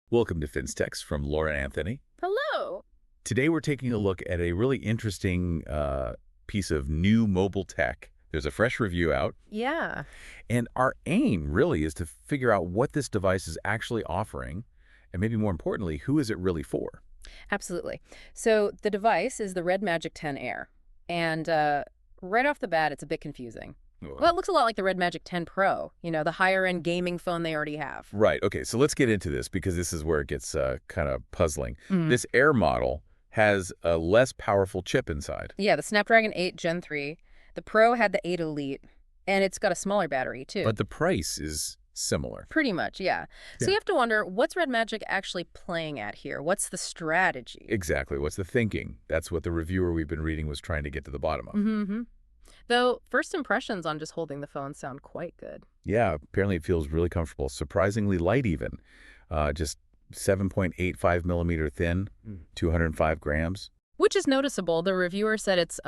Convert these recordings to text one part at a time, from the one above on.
Welcome to FinStex from Laura and Anthony. Hello. Today we're taking a look at a really interesting piece of new mobile tech. There's a fresh review out, Yeah, and our aim really is to figure out what this device is actually offering, and maybe more importantly, who is it really for? absolutely. So the device is the redmagic 10 Air. And right off the bat, it's a bit confusing. Well, it looks a lot like the redmagic 10 Pro, the higher-end gaming phone they already have. Right, okay, so let's get into this because this is where it gets kind of puzzling. Mm. This Air model has a less powerful chip inside. Yeah, the Snapdragon 8 Gen 3. The Pro had the 8 Elite, and it's got a smaller battery, too. But the price is similar. Pretty much, yeah. So Yeah. you have to wonder, what's redmagic actually playing at here? What's the strategy? Exactly. What's the thinking? That's what the reviewer we've been reading was trying to get to the bottom of. Mm-hmm. Though, first impressions on just holding the phone sound quite good. Yeah, apparently it feels really comfortable. Surprisingly light even. Just 7.85 millimeter thin, 205 grams. Which is noticeable. The reviewer said it's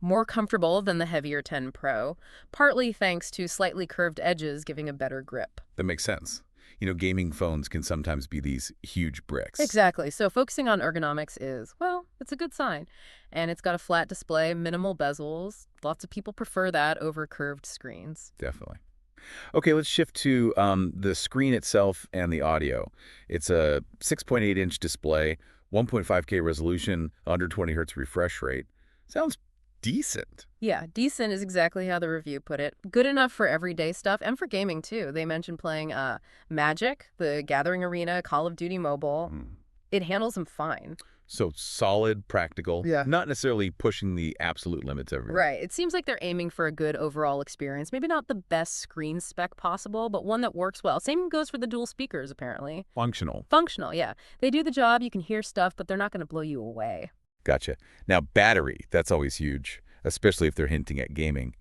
more comfortable than the heavier 10 Pro, partly thanks to slightly curved edges giving a better grip. That makes sense. You know, gaming phones can sometimes be these huge bricks. Exactly. So focusing on ergonomics is, well, it's a good sign. And it's got a flat display, minimal bezels. Lots of people prefer that over curved screens. Definitely. Okay, let's shift to the screen itself and the audio. It's a 6.8-inch display, 1.5K resolution, 120 hertz refresh rate. Sounds decent. Yeah, decent is exactly how the review put it. Good enough for everyday stuff and for gaming, too. They mentioned playing Magic, the Gathering Arena, Call of Duty Mobile. It handles them fine. So solid, practical, Yeah. not necessarily pushing the absolute limits everywhere. Right. It seems like they're aiming for a good overall experience. Maybe not the best screen spec possible, but one that works well. Same goes for the dual speakers, apparently. Functional. Functional, yeah. They do the job, you can hear stuff, but they're not going to blow you away. Gotcha. Now, battery, that's always huge, especially if they're hinting at gaming.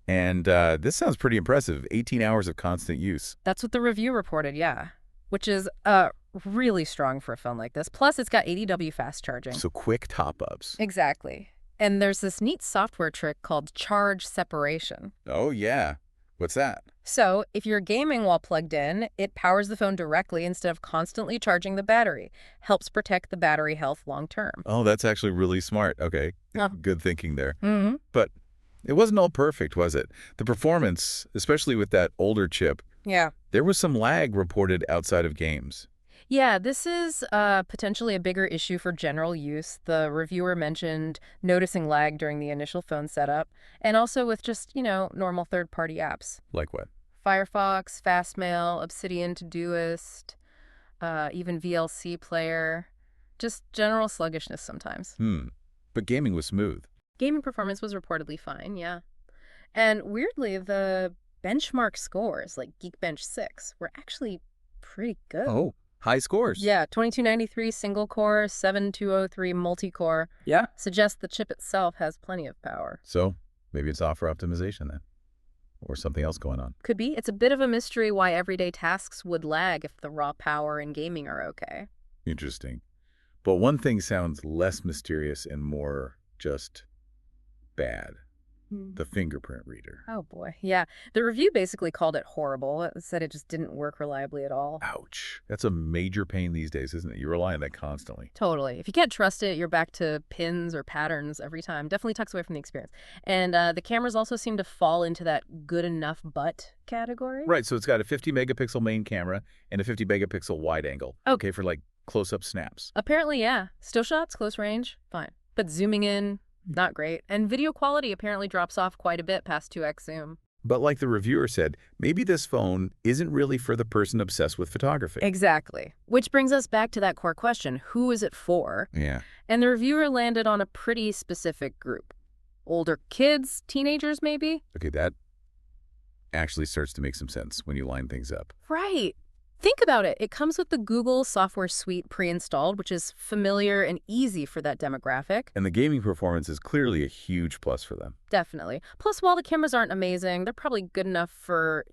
And this sounds pretty impressive, 18 hours of constant use. That's what the review reported, yeah. Which is really strong for a phone like this. Plus, it's got 80W fast charging. So quick top-ups. Exactly. And there's this neat software trick called charge separation. Oh, yeah. What's that? So, if you're gaming while plugged in, it powers the phone directly instead of constantly charging the battery. Helps protect the battery health long term. Oh, that's actually really smart. Okay. Yeah. Good thinking there. Mm-hmm. But it wasn't all perfect, was it? The performance, especially with that older chip, Yeah. there was some lag reported outside of games. Yeah, this is potentially a bigger issue for general use. The reviewer mentioned noticing lag during the initial phone setup, and also with just, normal third-party apps. Like what? Firefox, Fastmail, Obsidian Todoist, even VLC Player. Just general sluggishness sometimes. But gaming was smooth. Gaming performance was reportedly fine, yeah. And weirdly, the benchmark scores, like Geekbench 6, were actually pretty good. Oh, high scores. Yeah, 2293 single core, 7203 multi-core. Yeah. Suggests the chip itself has plenty of power. So maybe it's offer optimization then. Or something else going on. Could be. It's a bit of a mystery why everyday tasks would lag if the raw power and gaming are okay. Interesting. But one thing sounds less mysterious and more just bad. The fingerprint reader. Oh, boy. Yeah. The review basically called it horrible. It said it just didn't work reliably at all. Ouch. That's a major pain these days, isn't it? You rely on that constantly. Totally. If you can't trust it, you're back to pins or patterns every time. Definitely tucks away from the experience. And the cameras also seem to fall into that good enough but category. Right, so it's got a 50 megapixel main camera and a 50 megapixel wide angle. Okay, for like close-up snaps. Apparently, yeah. Still shots, close range, fine. But zooming in, not great. And video quality apparently drops off quite a bit past 2x zoom. But like the reviewer said, maybe this phone isn't really for the person obsessed with photography. Exactly. Which brings us back to that core question, who is it for? Yeah. And the reviewer landed on a pretty specific group. Older kids, teenagers maybe? Okay, that actually starts to make some sense when you line things up. Right. Think about it. It comes with the Google software suite pre-installed, which is familiar and easy for that demographic. And the gaming performance is clearly a huge plus for them. Definitely. Plus, while the cameras aren't amazing, they're probably good enough for,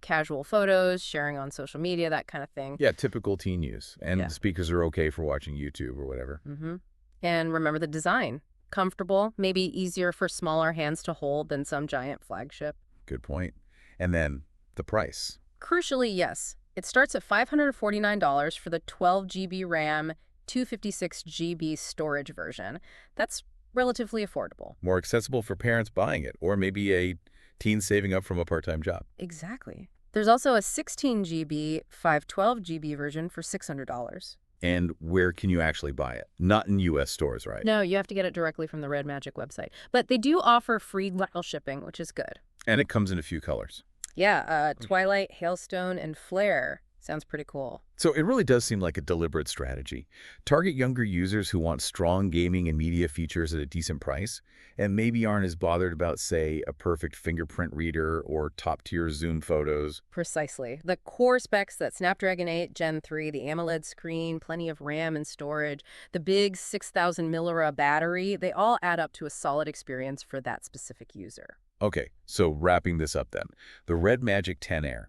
casual photos, sharing on social media, that kind of thing. Yeah, typical teen use. And Yeah. the speakers are okay for watching YouTube or whatever. Mm-hmm. And remember the design. Comfortable, maybe easier for smaller hands to hold than some giant flagship. Good point. And then the price. Crucially, yes. It starts at $549 for the 12 GB RAM, 256 GB storage version. That's relatively affordable. More accessible for parents buying it, or maybe a teen saving up from a part-time job. Exactly. There's also a 16 GB, 512 GB version for $600. And where can you actually buy it? Not in U.S. stores, right? No, you have to get it directly from the redmagic website. But they do offer free mail shipping, which is good. And it comes in a few colors. Yeah, Twilight, Hailstone, and Flare. Sounds pretty cool. So it really does seem like a deliberate strategy. Target younger users who want strong gaming and media features at a decent price, and maybe aren't as bothered about, say, a perfect fingerprint reader or top-tier zoom photos. Precisely. The core specs, that Snapdragon 8 Gen 3, the AMOLED screen, plenty of RAM and storage, the big 6,000 mAh battery, they all add up to a solid experience for that specific user. Okay, so wrapping this up then. The redmagic 10 Air.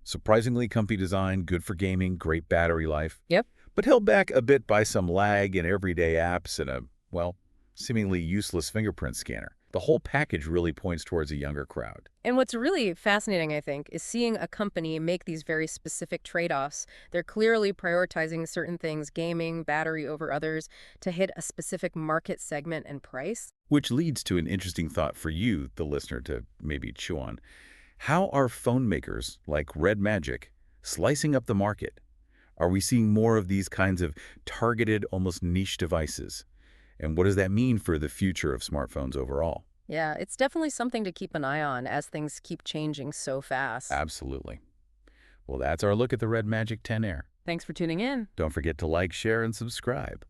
Surprisingly comfy design, good for gaming, great battery life. Yep. But held back a bit by some lag in everyday apps and a, well, seemingly useless fingerprint scanner. The whole package really points towards a younger crowd. And what's really fascinating, I think, is seeing a company make these very specific trade-offs. They're clearly prioritizing certain things, gaming, battery over others, to hit a specific market segment and price. Which leads to an interesting thought for you, the listener, to maybe chew on. How are phone makers like redmagic slicing up the market? Are we seeing more of these kinds of targeted, almost niche devices? And what does that mean for the future of smartphones overall? Yeah, it's definitely something to keep an eye on as things keep changing so fast. Absolutely. Well, that's our look at the redmagic 10 Air. Thanks for tuning in. Don't forget to like, share, and subscribe.